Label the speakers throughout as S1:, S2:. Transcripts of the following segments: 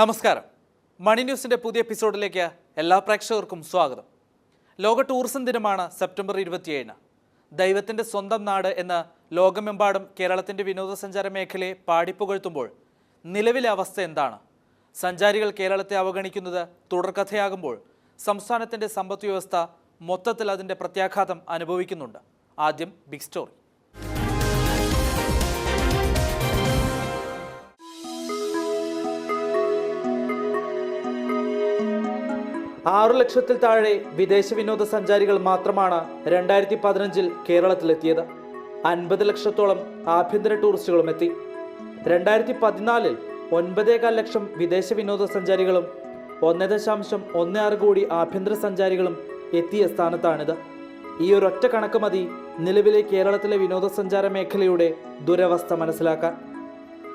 S1: നമസ്കാരം. മണി ന്യൂസിൻ്റെ പുതിയ എപ്പിസോഡിലേക്ക് എല്ലാ പ്രേക്ഷകർക്കും സ്വാഗതം. ലോക ടൂറിസം ദിനമാണ് സെപ്റ്റംബർ 27. ദൈവത്തിൻ്റെ സ്വന്തം നാട് എന്ന് ലോകമെമ്പാടും കേരളത്തിൻ്റെ വിനോദസഞ്ചാര മേഖലയെ പാടിപ്പുകഴ്ത്തുമ്പോൾ നിലവിലെ അവസ്ഥ എന്താണ്? സഞ്ചാരികൾ കേരളത്തെ അവഗണിക്കുന്നത് തുടർക്കഥയാകുമ്പോൾ സംസ്ഥാനത്തിൻ്റെ സമ്പദ് വ്യവസ്ഥ മൊത്തത്തിൽ അതിൻ്റെ പ്രത്യാഘാതം അനുഭവിക്കുന്നുണ്ട്. ആദ്യം ബിഗ് സ്റ്റോറി. 6 ലക്ഷത്തിൽ താഴെ വിദേശ വിനോദസഞ്ചാരികൾ മാത്രമാണ് 2015 കേരളത്തിലെത്തിയത്. 50 ലക്ഷത്തോളം ആഭ്യന്തര ടൂറിസ്റ്റുകളും എത്തി. 2014 9.4 ലക്ഷം വിദേശ വിനോദസഞ്ചാരികളും 1.16 കോടി ആഭ്യന്തര സഞ്ചാരികളും എത്തിയ സ്ഥാനത്താണിത്. ഈ ഒരൊറ്റ കണക്ക് മതി നിലവിലെ കേരളത്തിലെ വിനോദസഞ്ചാര മേഖലയുടെ ദുരവസ്ഥ മനസ്സിലാക്കാൻ.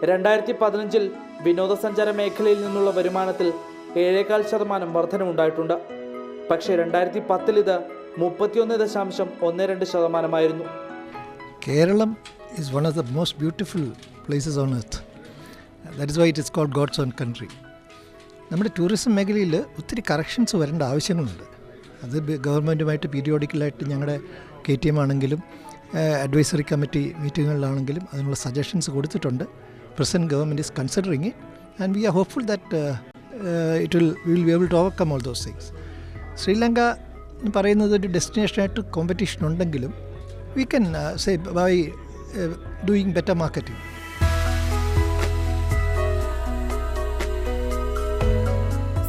S1: 2015 വിനോദസഞ്ചാര മേഖലയിൽ നിന്നുള്ള വരുമാനത്തിൽ 7.4% വർധനമുണ്ടായിട്ടുണ്ട്. പക്ഷേ 2010 ഇത് 31.12%
S2: Keralam is one of the most beautiful places on earth. That is why it is called God's own country. നമ്മുടെ ടൂറിസം മേഖലയിൽ ഒത്തിരി കറക്ഷൻസ് വരേണ്ട ആവശ്യങ്ങളുണ്ട്. അത് ഗവൺമെൻറ്റുമായിട്ട് പീരിയോഡിക്കലായിട്ട് ഞങ്ങളുടെ KTM ആണെങ്കിലും അഡ്വൈസറി കമ്മിറ്റി മീറ്റിങ്ങുകളിലാണെങ്കിലും അതിനുള്ള സജഷൻസ് കൊടുത്തിട്ടുണ്ട്. Present government is considering it and we are hopeful that we will be able to overcome all those things. Sri Lanka എന്ന് പറയുന്നത് ഒരു ഡെസ്റ്റിനേഷനായിട്ട് കോമ്പറ്റീഷൻ ഉണ്ടെങ്കിലും we can say by doing better marketing.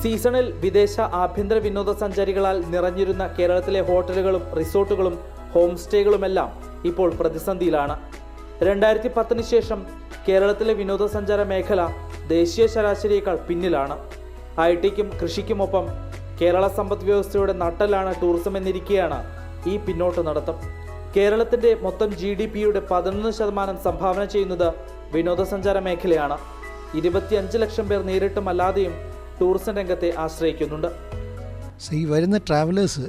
S1: സീസണിൽ വിദേശ ആഭ്യന്തര വിനോദസഞ്ചാരികളാൽ നിറഞ്ഞിരുന്ന കേരളത്തിലെ ഹോട്ടലുകളും റിസോർട്ടുകളും ഹോം സ്റ്റേകളുമെല്ലാം ഇപ്പോൾ പ്രതിസന്ധിയിലാണ്. 2010 ശേഷം കേരളത്തിലെ വിനോദസഞ്ചാര മേഖല ദേശീയ ശരാശരിയേക്കാൾ പിന്നിലാണ്. IT-ക്കും കൃഷിക്കുമൊപ്പം കേരള സമ്പദ് വ്യവസ്ഥയുടെ നട്ടെല്ലാണ് ടൂറിസം എന്നിരിക്കെയാണ് ഈ പിന്നോട്ട് നടത്തം. കേരളത്തിൻ്റെ മൊത്തം GDP-യുടെ 11% സംഭാവന ചെയ്യുന്നത് വിനോദസഞ്ചാര മേഖലയാണ്. 25 ലക്ഷം പേർ നേരിട്ടും അല്ലാതെയും ടൂറിസം രംഗത്തെ ആശ്രയിക്കുന്നുണ്ട്.
S2: ഈ വരുന്ന travellers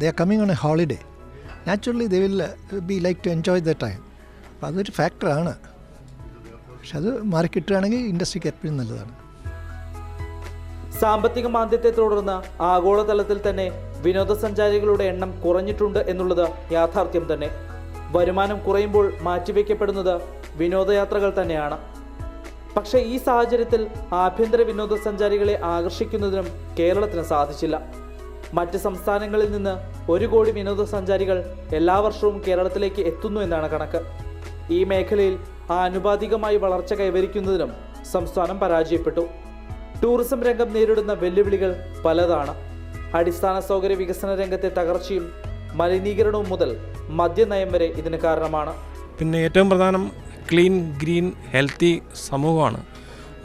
S2: they are coming on a holiday. Naturally they will be like to enjoy the time. അപ്പോൾ അതൊരു ഫാക്ടറാണ്. പക്ഷെ അത് മാറിക്കിട്ടുകയാണെങ്കിൽ ഇൻഡസ്ട്രിക്ക് എപ്പോഴും നല്ലതാണ്.
S1: സാമ്പത്തിക മാന്ദ്യത്തെ തുടർന്ന് ആഗോളതലത്തിൽ തന്നെ വിനോദസഞ്ചാരികളുടെ എണ്ണം കുറഞ്ഞിട്ടുണ്ട് എന്നുള്ളത് യാഥാർത്ഥ്യം തന്നെ. വരുമാനം കുറയുമ്പോൾ മാറ്റിവെക്കപ്പെടുന്നത് വിനോദയാത്രകൾ തന്നെയാണ്. പക്ഷേ ഈ സാഹചര്യത്തിൽ ആഭ്യന്തര വിനോദസഞ്ചാരികളെ ആകർഷിക്കുന്നതിനും കേരളത്തിന് സാധിച്ചില്ല. മറ്റ് സംസ്ഥാനങ്ങളിൽ നിന്ന് 1 കോടി വിനോദസഞ്ചാരികൾ എല്ലാ വർഷവും കേരളത്തിലേക്ക് എത്തുന്നു എന്നാണ് കണക്ക്. ഈ മേഖലയിൽ ആനുപാതികമായി വളർച്ച കൈവരിക്കുന്നതിനും സംസ്ഥാനം പരാജയപ്പെട്ടു. ടൂറിസം രംഗം നേരിടുന്ന വെല്ലുവിളികൾ പലതാണ്. അടിസ്ഥാന സൗകര്യ വികസന രംഗത്തെ തകർച്ചയും മലിനീകരണവും മുതൽ മദ്യനയം വരെ ഇതിന് കാരണമാണ്.
S3: പിന്നെ ഏറ്റവും പ്രധാനം ക്ലീൻ, ഗ്രീൻ, ഹെൽത്തി സമൂഹമാണ്.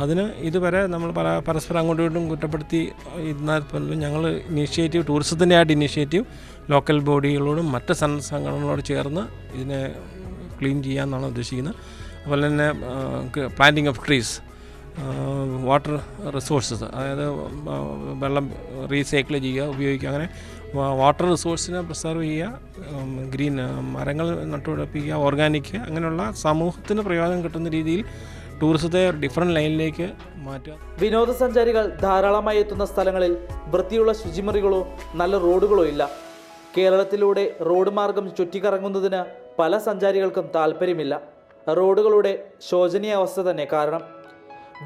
S3: അതിന് ഇതുവരെ നമ്മൾ പരസ്പരം അങ്ങോട്ടും ഇങ്ങോട്ടും കുറ്റപ്പെടുത്തി ഇരുന്നാൽ പോലും ഞങ്ങൾ ടൂറിസത്തിൻ്റെ ആയിട്ട് ഇനീഷ്യേറ്റീവ് ലോക്കൽ ബോഡികളോടും മറ്റ് സംഘടനകളോട് ചേർന്ന് ഇതിനെ ക്ലീൻ ചെയ്യാമെന്നാണ് ഉദ്ദേശിക്കുന്നത്. അതുപോലെ തന്നെ planting of trees, water resources, അതായത് വെള്ളം റീസൈക്കിൾ ചെയ്യുക, ഉപയോഗിക്കുക, അങ്ങനെ വാട്ടർ റിസോഴ്സിനെ പ്രിസർവ് ചെയ്യുക, ഗ്രീൻ മരങ്ങൾ നട്ടുപിടിപ്പിക്കുക, ഓർഗാനിക്, അങ്ങനെയുള്ള സമൂഹത്തിന് പ്രയോജനം കിട്ടുന്ന രീതിയിൽ ടൂറിസത്തെ ഡിഫറെൻറ്റ് ലൈനിലേക്ക് മാറ്റുക.
S1: വിനോദസഞ്ചാരികൾ ധാരാളമായി എത്തുന്ന സ്ഥലങ്ങളിൽ വൃത്തിയുള്ള ശുചിമുറികളോ നല്ല റോഡുകളോ ഇല്ല. കേരളത്തിലൂടെ റോഡ് മാർഗം ചുറ്റിക്കറങ്ങുന്നതിന് പല സഞ്ചാരികൾക്കും താല്പര്യമില്ല. റോഡുകളുടെ ശോചനീയ അവസ്ഥ തന്നെ കാരണം.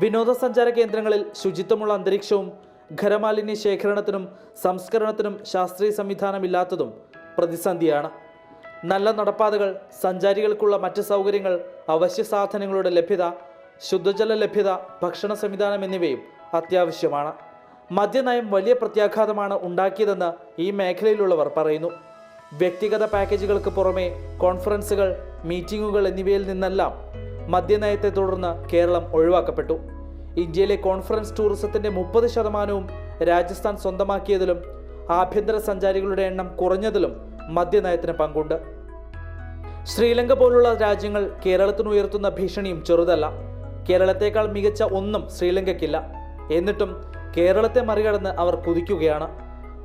S1: വിനോദസഞ്ചാര കേന്ദ്രങ്ങളിൽ ശുചിത്വമുള്ള അന്തരീക്ഷവും ഖരമാലിന്യ ശേഖരണത്തിനും സംസ്കരണത്തിനും ശാസ്ത്രീയ സംവിധാനമില്ലാത്തതും പ്രതിസന്ധിയാണ്. നല്ല നടപ്പാതകൾ, സഞ്ചാരികൾക്കുള്ള മറ്റ് സൗകര്യങ്ങൾ, അവശ്യ സാധനങ്ങളുടെ ലഭ്യത, ശുദ്ധജല ലഭ്യത, ഭക്ഷണ സംവിധാനം എന്നിവയും അത്യാവശ്യമാണ്. മദ്യനയം വലിയ പ്രത്യാഘാതമാണ് ഉണ്ടാക്കിയതെന്ന് ഈ മേഖലയിലുള്ളവർ പറയുന്നു. വ്യക്തിഗത പാക്കേജുകൾക്ക് പുറമെ കോൺഫറൻസുകൾ, മീറ്റിങ്ങുകൾ എന്നിവയിൽ നിന്നെല്ലാം മദ്യനയത്തെ തുടർന്ന് കേരളം ഒഴിവാക്കപ്പെട്ടു. ഇന്ത്യയിലെ കോൺഫറൻസ് ടൂറിസത്തിൻ്റെ 30% രാജസ്ഥാൻ സ്വന്തമാക്കിയതിലും ആഭ്യന്തര സഞ്ചാരികളുടെ എണ്ണം കുറഞ്ഞതിലും മദ്യനയത്തിന് പങ്കുണ്ട്. ശ്രീലങ്ക പോലുള്ള രാജ്യങ്ങൾ കേരളത്തിന് ഉയർത്തുന്ന ഭീഷണിയും ചെറുതല്ല. കേരളത്തേക്കാൾ മികച്ച ഒന്നും ശ്രീലങ്കയ്ക്കില്ല. എന്നിട്ടും കേരളത്തെ മറികടന്ന് അവർ കുതിക്കുകയാണ്.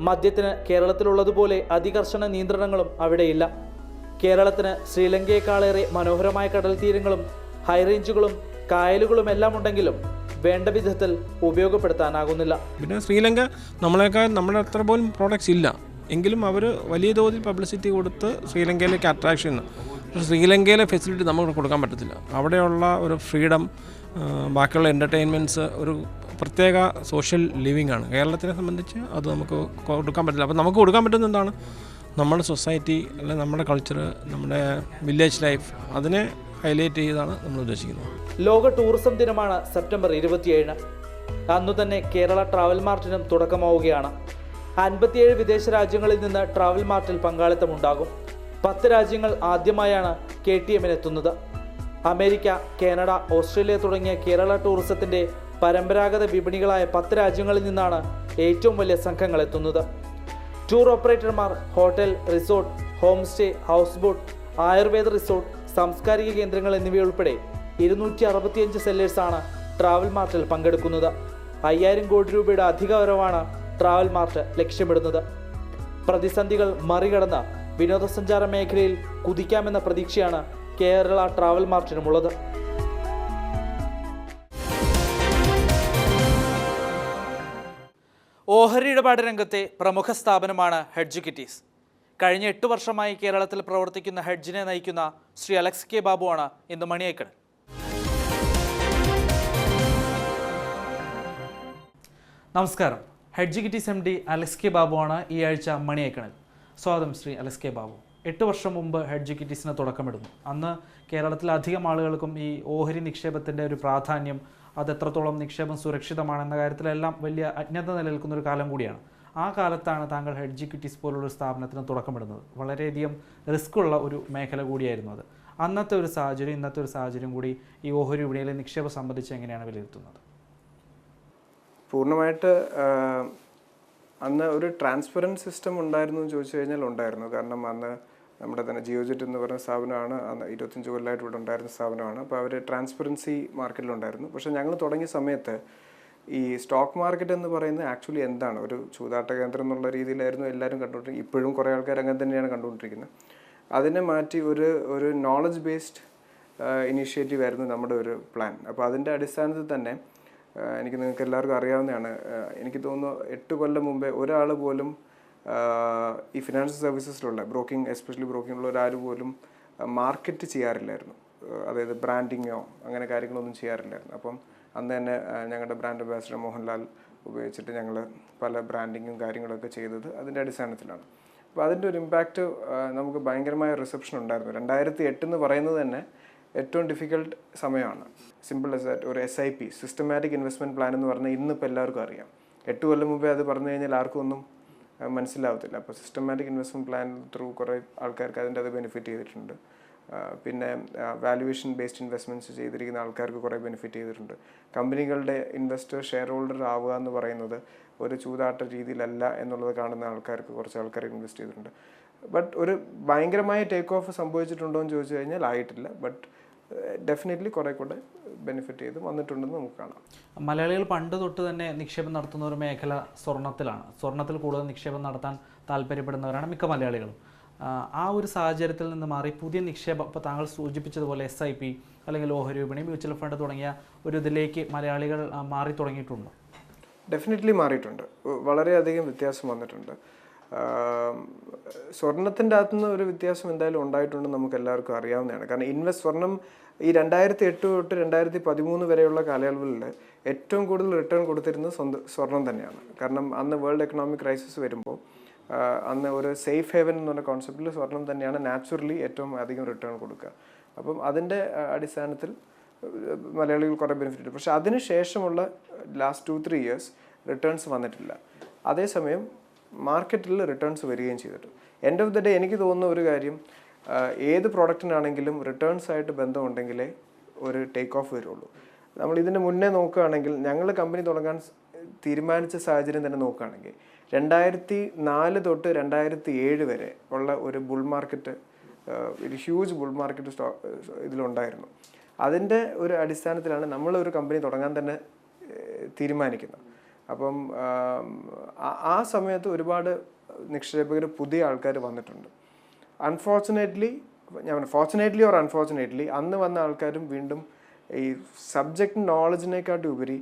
S1: മദ്യത്തിന് കേരളത്തിലുള്ളതുപോലെ അതികർശന നിയന്ത്രണങ്ങളും അവിടെയില്ല. കേരളത്തിന് ശ്രീലങ്കയെക്കാളേറെ മനോഹരമായ കടൽ തീരങ്ങളും ഹൈറേഞ്ചുകളും കായലുകളുമെല്ലാം ഉണ്ടെങ്കിലും വേണ്ട വിധത്തിൽ ഉപയോഗപ്പെടുത്താനാകുന്നില്ല.
S3: പിന്നെ ശ്രീലങ്ക നമ്മുടെ അത്ര പോലും പ്രോഡക്റ്റ്സ് ഇല്ല എങ്കിലും അവർ വലിയ തോതിൽ പബ്ലിസിറ്റി കൊടുത്ത് ശ്രീലങ്കയിലേക്ക് അട്രാക്ഷൻ. പക്ഷേ ശ്രീലങ്കയിലെ ഫെസിലിറ്റി നമുക്ക് കൊടുക്കാൻ പറ്റത്തില്ല. അവിടെയുള്ള ഒരു ഫ്രീഡം, ബാക്കിയുള്ള എൻ്റർടൈൻമെൻറ്റ്സ്, ഒരു പ്രത്യേക സോഷ്യൽ ലിവിങ് ആണ്. കേരളത്തിനെ സംബന്ധിച്ച് അത് നമുക്ക് കൊടുക്കാൻ പറ്റില്ല. അപ്പോൾ നമുക്ക് കൊടുക്കാൻ പറ്റുന്ന എന്താണ്? നമ്മുടെ സൊസൈറ്റി, അല്ലെങ്കിൽ നമ്മുടെ കൾച്ചർ, നമ്മുടെ വില്ലേജ് ലൈഫ്, അതിനെ ഹൈലൈറ്റ് ചെയ്താണ് നമ്മൾ ഉദ്ദേശിക്കുന്നത്.
S1: ലോക ടൂറിസം ദിനമാണ് സെപ്റ്റംബർ 27. അന്നു തന്നെ കേരള ട്രാവൽ മാർട്ടിനും തുടക്കമാവുകയാണ്. 57 വിദേശ രാജ്യങ്ങളിൽ നിന്ന് ട്രാവൽ മാർട്ടിൽ പങ്കാളിത്തമുണ്ടാകും. 10 രാജ്യങ്ങൾ ആദ്യമായാണ് KTMന് എത്തുന്നത്. അമേരിക്ക, കാനഡ, ഓസ്ട്രേലിയ തുടങ്ങിയ കേരള ടൂറിസത്തിൻ്റെ പരമ്പരാഗത വിപണികളായ 10 രാജ്യങ്ങളിൽ നിന്നാണ് ഏറ്റവും വലിയ സംഘങ്ങൾ എത്തുന്നത്. ടൂർ ഓപ്പറേറ്റർമാർ, hotel, resort, home stay, house boat, Ayurveda resort, സാംസ്കാരിക കേന്ദ്രങ്ങൾ എന്നിവയുൾപ്പെടെ 265 സെല്ലേഴ്സാണ് ട്രാവൽ മാർട്ടിൽ പങ്കെടുക്കുന്നത്. 5000 കോടി രൂപയുടെ അധിക വരവാണ് ട്രാവൽ മാർട്ട് ലക്ഷ്യമിടുന്നത്. പ്രതിസന്ധികൾ മറികടന്ന് വിനോദസഞ്ചാര മേഖലയിൽ കുതിക്കാമെന്ന പ്രതീക്ഷയാണ് കേരള ട്രാവൽ മാർട്ടിനുമുള്ളത്. ഓഹരി ഇടപാട് രംഗത്തെ പ്രമുഖ സ്ഥാപനമാണ് ഹെഡ്ജുക്കിറ്റീസ്. കഴിഞ്ഞ 8 വർഷമായി കേരളത്തിൽ പ്രവർത്തിക്കുന്ന ഹെഡ്ജിനെ നയിക്കുന്ന ശ്രീ അലക്സ് കെ ബാബുവാണ് ഇന്ന് മണിയേക്കണിൽ. നമസ്കാരം. ഹെഡ്ജുക്കിറ്റീസ് MD അലക്സ് കെ ബാബുവാണ് ഈ ആഴ്ച മണിയേക്കണിൽ. സ്വാഗതം ശ്രീ അലക്സ് കെ ബാബു. 8 വർഷം മുമ്പ് ഹെഡ്ജുക്കിറ്റീസിന് തുടക്കമിടുന്നു. അന്ന് കേരളത്തിലെ അധികം ആളുകൾക്കും ഈ ഓഹരി നിക്ഷേപത്തിൻ്റെ ഒരു പ്രാധാന്യം, അത് എത്രത്തോളം നിക്ഷേപം സുരക്ഷിതമാണെന്ന കാര്യത്തിലെല്ലാം വലിയ അജ്ഞത നിലനിൽക്കുന്ന ഒരു കാലം കൂടിയാണ്. ആ കാലത്താണ് താങ്കൾ ഹെഡ്ജുക്കിറ്റീസ് പോലുള്ള സ്ഥാപനത്തിന് തുടക്കമിടുന്നത്. വളരെയധികം റിസ്ക്കുള്ള ഒരു മേഖല കൂടിയായിരുന്നു അത്. അന്നത്തെ ഒരു സാഹചര്യം, ഇന്നത്തെ ഒരു സാഹചര്യം കൂടി ഈ ഓഹരി വിപണിയിലെ നിക്ഷേപം സംബന്ധിച്ച് എങ്ങനെയാണ് വിലയിരുത്തുന്നത്?
S4: പൂർണ്ണമായിട്ട് അന്ന് ഒരു ട്രാൻസ്പെറൻറ്റ് സിസ്റ്റം ഉണ്ടായിരുന്നു എന്ന് ചോദിച്ചു കഴിഞ്ഞാൽ ഉണ്ടായിരുന്നു. കാരണം അന്ന് നമ്മുടെ തന്നെ ജിയോജെറ്റ് എന്ന് പറയുന്ന സ്ഥാപനമാണ്, അന്ന് 25 കൊല്ലമായിട്ട് ഇവിടെ ഉണ്ടായിരുന്ന സ്ഥാപനമാണ്. അപ്പോൾ അവർ ട്രാൻസ്പെറൻസി മാർക്കറ്റിലുണ്ടായിരുന്നു. പക്ഷേ ഞങ്ങൾ തുടങ്ങിയ സമയത്ത് ഈ സ്റ്റോക്ക് മാർക്കറ്റ് എന്ന് പറയുന്നത് ആക്ച്വലി എന്താണ്, ഒരു ചൂതാട്ട കേന്ദ്രം എന്നുള്ള രീതിയിലായിരുന്നു എല്ലാവരും കണ്ടുകൊണ്ടിരിക്കുന്നത്. ഇപ്പോഴും കുറേ ആൾക്കാർ അങ്ങനെ തന്നെയാണ് കണ്ടുകൊണ്ടിരിക്കുന്നത്. അതിനെ മാറ്റി ഒരു നോളജ് ബേസ്ഡ് ഇനീഷ്യേറ്റീവ് ആയിരുന്നു നമ്മുടെ ഒരു പ്ലാൻ. അപ്പോൾ അതിൻ്റെ അടിസ്ഥാനത്തിൽ തന്നെ നിങ്ങൾക്ക് എല്ലാവർക്കും അറിയാവുന്നതാണ്, എനിക്ക് തോന്നുന്നു 8 കൊല്ലം മുമ്പേ ഒരാൾ പോലും ഈ ഫിനാൻഷ്യൽ സർവീസസിലുള്ള ബ്രോക്കിംഗ്, എസ്പെഷ്യലി ബ്രോക്കിങ്ങിലുള്ള ഒരാൾ പോലും മാർക്കറ്റ് ചെയ്യാറില്ലായിരുന്നു. അതായത് ബ്രാൻഡിങ്ങോ അങ്ങനെ കാര്യങ്ങളൊന്നും ചെയ്യാറില്ലായിരുന്നു. അപ്പം അന്ന് തന്നെ ഞങ്ങളുടെ ബ്രാൻഡ് അംബാസിഡർ മോഹൻലാൽ ഉപയോഗിച്ചിട്ട് ഞങ്ങൾ പല ബ്രാൻഡിങ്ങും കാര്യങ്ങളൊക്കെ ചെയ്തത് അതിൻ്റെ അടിസ്ഥാനത്തിലാണ്. അപ്പോൾ അതിൻ്റെ ഒരു ഇമ്പാക്റ്റ് നമുക്ക് ഭയങ്കരമായ റിസപ്ഷൻ ഉണ്ടായിരുന്നു. 2008 എന്ന് പറയുന്നത് തന്നെ ഏറ്റവും ഡിഫിക്കൽട്ട് സമയമാണ്. Simple as that. ഒരു SIP, സിസ്റ്റമാറ്റിക് ഇൻവെസ്റ്റ്മെൻറ്റ് പ്ലാൻ എന്ന് പറഞ്ഞാൽ ഇന്നിപ്പോൾ എല്ലാവർക്കും അറിയാം. 8 കൊല്ലം മുമ്പേ അത് പറഞ്ഞു കഴിഞ്ഞാൽ ആർക്കും ഒന്നും മനസ്സിലാവത്തില്ല. അപ്പോൾ സിസ്റ്റമാറ്റിക് ഇൻവെസ്റ്റ്മെൻറ്റ് പ്ലാൻ ത്രൂ കുറേ ആൾക്കാർക്ക് അതിൻ്റെ അത് ബെനിഫിറ്റ് ചെയ്തിട്ടുണ്ട്. പിന്നെ വാല്യുവേഷൻ ബേസ്ഡ് ഇൻവെസ്റ്റ്മെൻറ്റ്സ് ചെയ്തിരിക്കുന്ന ആൾക്കാർക്ക് കുറേ ബെനിഫിറ്റ് ചെയ്തിട്ടുണ്ട്. കമ്പനികളുടെ ഇൻവെസ്റ്റർ ഷെയർ ഹോൾഡർ ആവുക എന്ന് പറയുന്നത് ഒരു ചൂതാട്ട രീതിയിലല്ല എന്നുള്ളത് കാണുന്ന ആൾക്കാർക്ക് കുറച്ച് ആൾക്കാർ ഇൻവെസ്റ്റ് ചെയ്തിട്ടുണ്ട്. ബട്ട് ഒരു ഭയങ്കരമായ ടേക്ക് ഓഫ് സംഭവിച്ചിട്ടുണ്ടോ എന്ന് ചോദിച്ചു കഴിഞ്ഞാൽ ആയിട്ടില്ല. ബട്ട് ഡെഫിനറ്റ്ലി കുറേ കൂടെ ബെനിഫിറ്റ് ചെയ്ത് വന്നിട്ടുണ്ടെന്ന് നമുക്ക് കാണാം.
S1: മലയാളികൾ പണ്ട് തൊട്ട് തന്നെ നിക്ഷേപം നടത്തുന്ന ഒരു മേഖല സ്വർണ്ണത്തിലാണ്. സ്വർണ്ണത്തിൽ കൂടുതൽ നിക്ഷേപം നടത്താൻ താല്പര്യപ്പെടുന്നവരാണ് മിക്ക മലയാളികളും. ആ ഒരു സാഹചര്യത്തിൽ നിന്ന് മാറി പുതിയ നിക്ഷേപം, ഇപ്പോൾ താങ്കൾ സൂചിപ്പിച്ചതുപോലെ SIP അല്ലെങ്കിൽ ഓഹരി വിപണി, മ്യൂച്വൽ ഫണ്ട് തുടങ്ങിയ ഒരു ഇതിലേക്ക് മലയാളികൾ മാറി തുടങ്ങിയിട്ടുണ്ടോ?
S4: ഡെഫിനറ്റ്ലി മാറിയിട്ടുണ്ട്. വളരെയധികം വ്യത്യാസം വന്നിട്ടുണ്ട്. സ്വർണത്തിൻ്റെ അകത്തുനിന്ന് ഒരു വ്യത്യാസം എന്തായാലും ഉണ്ടായിട്ടുണ്ടെന്ന് നമുക്ക് എല്ലാവർക്കും അറിയാവുന്നതാണ്. കാരണം സ്വർണം ഈ 2008 തൊട്ട് 2013 വരെയുള്ള കാലയളവിൽ ഏറ്റവും കൂടുതൽ റിട്ടേൺ കൊടുത്തിരുന്നത് സ്വർണം തന്നെയാണ്. കാരണം അന്ന് വേൾഡ് എക്കണോമിക് ക്രൈസിസ് വരുമ്പോൾ അന്ന് ഒരു സേഫ് ഹേവൻ എന്ന് പറഞ്ഞ കോൺസെപ്റ്റിൽ സ്വർണം തന്നെയാണ് നാച്ചുറലി ഏറ്റവും അധികം റിട്ടേൺ കൊടുക്കുക. അപ്പം അതിൻ്റെ അടിസ്ഥാനത്തിൽ മലയാളികൾ കുറേ ബെനിഫിറ്റ് ഉണ്ട്. പക്ഷേ അതിന് ശേഷമുള്ള ലാസ്റ്റ് 2-3 ഇയേഴ്സ് റിട്ടേൺസ് വന്നിട്ടില്ല. അതേസമയം മാർക്കറ്റിൽ റിട്ടേൺസ് വരികയും ചെയ്തിട്ട് എൻഡ് ഓഫ് ദ ഡേ എനിക്ക് തോന്നുന്ന ഒരു കാര്യം, ഏത് പ്രോഡക്റ്റിനാണെങ്കിലും റിട്ടേൺസ് ആയിട്ട് ബന്ധമുണ്ടെങ്കിലേ ഒരു ടേക്ക് ഓഫ് വരുള്ളൂ. നമ്മൾ ഇതിന് മുന്നേ നോക്കുകയാണെങ്കിൽ, ഞങ്ങൾ കമ്പനി തുടങ്ങാൻ തീരുമാനിച്ച സാഹചര്യം തന്നെ നോക്കുകയാണെങ്കിൽ 2004 തൊട്ട് 2007 വരെ ഉള്ള ഒരു ബുൾ മാർക്കറ്റ്, ഒരു ഹ്യൂജ് ബുൾ മാർക്കറ്റ് ഇതിലുണ്ടായിരുന്നു. അതിൻ്റെ ഒരു അടിസ്ഥാനത്തിലാണ് നമ്മളൊരു കമ്പനി തുടങ്ങാൻ തന്നെ തീരുമാനിക്കുന്നത്. അപ്പം ആ സമയത്ത് ഒരുപാട് നിക്ഷേപകർ, പുതിയ ആൾക്കാർ വന്നിട്ടുണ്ട്. ഫോർച്ചുനേറ്റ്ലി ഓർ അൺഫോർച്ചുനേറ്റ്ലി അന്ന് വന്ന ആൾക്കാരും വീണ്ടും ഈ സബ്ജക്റ്റ് നോളജിനെക്കാട്ടി ഉപരി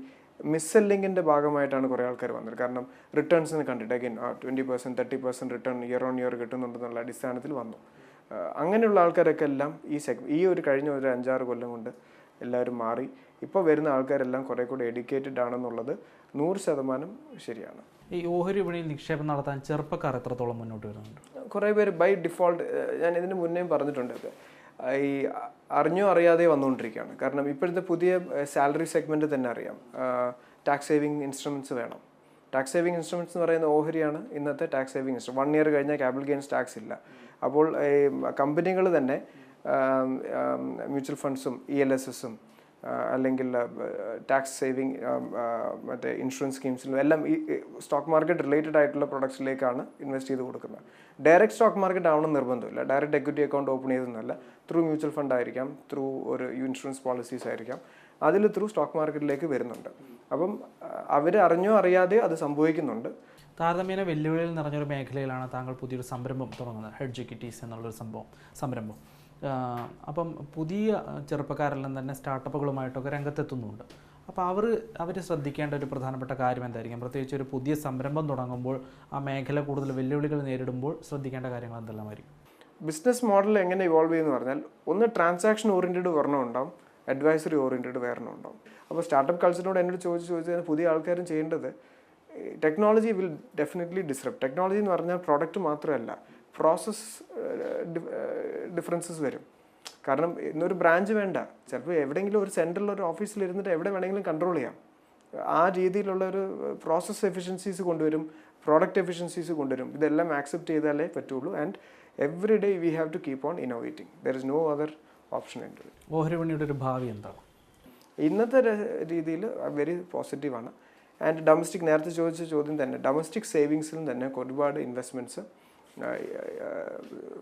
S4: മിസ്സെല്ലിങ്ങിൻ്റെ ഭാഗമായിട്ടാണ് കുറേ ആൾക്കാർ വന്നത്. കാരണം റിട്ടേൺസിന് കണ്ടിട്ട് again 20% 30% return year on year കിട്ടുന്നുണ്ടെന്നുള്ള അടിസ്ഥാനത്തിൽ വന്നു. അങ്ങനെയുള്ള ആൾക്കാരൊക്കെ എല്ലാം ഈ ഒരു കഴിഞ്ഞ ഒരു 5-6 കൊല്ലം കൊണ്ട് എല്ലാവരും മാറി. ഇപ്പോൾ വരുന്ന ആൾക്കാരെല്ലാം കുറേ കൂടെ എഡ്യൂക്കേറ്റഡ് ആണെന്നുള്ളത് 100% ശരിയാണ്.
S1: ഈ ഓഹരി വിപണിയിൽ നിക്ഷേപം നടത്താൻ ചെറുപ്പക്കാർ എത്രത്തോളം മുന്നോട്ട് വരുന്നുണ്ട്?
S4: കുറേ പേര് ബൈ ഡിഫോൾട്ട്, ഞാൻ ഇതിന് മുന്നേയും പറഞ്ഞിട്ടുണ്ട്, ഈ അറിഞ്ഞോ അറിയാതെ വന്നുകൊണ്ടിരിക്കുകയാണ്. കാരണം ഇപ്പോഴത്തെ പുതിയ സാലറി സെഗ്മെൻറ്റ് തന്നെ അറിയാം, ടാക്സ് സേവിങ് ഇൻസ്ട്രുമെൻറ്റ്സ് വേണം. ടാക്സ് സേവിങ് ഇൻസ്ട്രുമെൻറ്റ്സ് എന്ന് പറയുന്ന ഓഹരിയാണ് ഇന്നത്തെ ടാക്സ് സേവിങ് ഇൻസ്ട്രുമെൻറ്റ്. 1 ഇയർ കഴിഞ്ഞാൽ ക്യാപിറ്റൽ ഗെയിൻസ് ടാക്സ് ഇല്ല. അപ്പോൾ കമ്പനികൾ തന്നെ മ്യൂച്വൽ ഫണ്ട്സും ELSസും അല്ലെങ്കിൽ ടാക്സ് സേവിങ് മറ്റേ ഇൻഷുറൻസ് സ്കീംസിലും എല്ലാം ഈ സ്റ്റോക്ക് മാർക്കറ്റ് റിലേറ്റഡ് ആയിട്ടുള്ള പ്രൊഡക്ട്സിലേക്കാണ് ഇൻവെസ്റ്റ് ചെയ്ത് കൊടുക്കുന്നത്. ഡയറക്റ്റ് സ്റ്റോക്ക് മാർക്കറ്റ് ആവണം നിർബന്ധമില്ല. ഡയറക്റ്റ് എക്വിറ്റി അക്കൗണ്ട് ഓപ്പൺ ചെയ്തെന്നല്ല, ത്രൂ മ്യൂച്വൽ ഫണ്ട് ആയിരിക്കാം, ത്രൂ ഒരു ഇൻഷുറൻസ് പോളിസീസ് ആയിരിക്കാം, അതിൽ ത്രൂ സ്റ്റോക്ക് മാർക്കറ്റിലേക്ക് വരുന്നുണ്ട്. അപ്പം അവർ അറിഞ്ഞോ അറിയാതെ അത് സംഭവിക്കുന്നുണ്ട്.
S1: താരതമ്യേന വെല്ലുവിളികൾ നിറഞ്ഞൊരു മേഖലയിലാണ് താങ്കൾ പുതിയൊരു സംരംഭം തുടങ്ങുന്നത്, ഹെഡ്ജ് ഇക്വിറ്റീസ് എന്നുള്ളൊരു സംരംഭം. അപ്പം പുതിയ ചെറുപ്പക്കാരെല്ലാം തന്നെ സ്റ്റാർട്ടപ്പുകളുമായിട്ടൊക്കെ രംഗത്തെത്തുന്നുണ്ട്. അപ്പോൾ അവർ ശ്രദ്ധിക്കേണ്ട ഒരു പ്രധാനപ്പെട്ട കാര്യം എന്തായിരിക്കും? പ്രത്യേകിച്ച് ഒരു പുതിയ സംരംഭം തുടങ്ങുമ്പോൾ ആ മേഖല കൂടുതൽ വെല്ലുവിളികൾ നേരിടുമ്പോൾ ശ്രദ്ധിക്കേണ്ട കാര്യങ്ങൾ എന്തെല്ലാമായിരിക്കും?
S4: ബിസിനസ് മോഡൽ എങ്ങനെ ഇവോൾവ് ചെയ്യുമെന്ന് പറഞ്ഞാൽ, ഒന്ന് ട്രാൻസാക്ഷൻ ഓറിയൻറ്റഡ് ഒരെണ്ണം ഉണ്ടാവും, അഡ്വൈസറി ഓറിയൻറ്റഡ് വേറെ ഉണ്ടാവും. അപ്പോൾ സ്റ്റാർട്ടപ്പ് കൾച്ചറിനോട് എന്നോട് ചോദിച്ചാൽ പുതിയ ആൾക്കാരും ചെയ്യേണ്ടത്, technology will definitely disrupt. Technology എന്ന് പറഞ്ഞാൽ പ്രോഡക്റ്റ് മാത്രമല്ല, പ്രോസസ് ഡിഫറൻസസ് വരും. കാരണം ഇന്നൊരു ബ്രാഞ്ച് വേണ്ട, ചിലപ്പോൾ എവിടെയെങ്കിലും ഒരു സെൻട്രൽ ഒരു ഓഫീസിൽ ഇരുന്നിട്ട് എവിടെ വേണമെങ്കിലും കൺട്രോൾ ചെയ്യാം. ആ രീതിയിലുള്ള ഒരു പ്രോസസ് എഫിഷ്യൻസീസ് കൊണ്ടുവരും, പ്രോഡക്റ്റ് എഫിഷ്യൻസീസ് കൊണ്ടുവരും. ഇതെല്ലാം ആക്സെപ്റ്റ് ചെയ്താലേ പറ്റുള്ളൂ. And every day we have to keep on innovating. There is no other option in to.
S1: ഓഹരി വിപണിയുടെ ഒരു ഭാവി എന്താണ്?
S4: ഇന്നത്തെ രീതിയിൽ വെരി പോസിറ്റീവാണ്. ആൻഡ് ഡൊമസ്റ്റിക്, നേരത്തെ ചോദിച്ച ചോദ്യം തന്നെ, ഡൊമസ്റ്റിക് സേവിങ്സിലും തന്നെ ഒരുപാട് ഇൻവെസ്റ്റ്മെൻറ്റ്സ്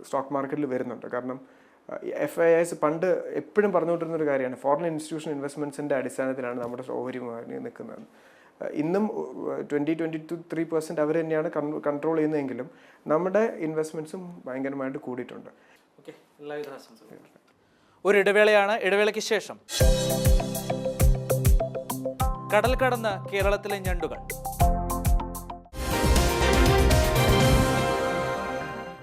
S4: സ്റ്റോക്ക് മാർക്കറ്റിൽ വരുന്നുണ്ട്. കാരണം FIIs പണ്ട് എപ്പോഴും പറഞ്ഞുകൊണ്ടിരുന്നൊരു കാര്യമാണ്, ഫോറിൻ ഇൻസ്റ്റിറ്റ്യൂഷൻ ഇൻവെസ്റ്റ്മെൻറ്റ്സിൻ്റെ അടിസ്ഥാനത്തിലാണ് നമ്മുടെ ഓഹരി നിൽക്കുന്നത്. ഇന്നും 20-23% അവർ തന്നെയാണ് കൺട്രോൾ ചെയ്യുന്നതെങ്കിലും നമ്മുടെ ഇൻവെസ്റ്റ്മെൻറ്റ്സും ഭയങ്കരമായിട്ട് കൂടിയിട്ടുണ്ട്.
S1: ഒരു ഇടവേളയാണ്. ഇടവേളയ്ക്ക് ശേഷം കടൽ കടന്ന് കേരളത്തിലെ ഞണ്ടുകൾ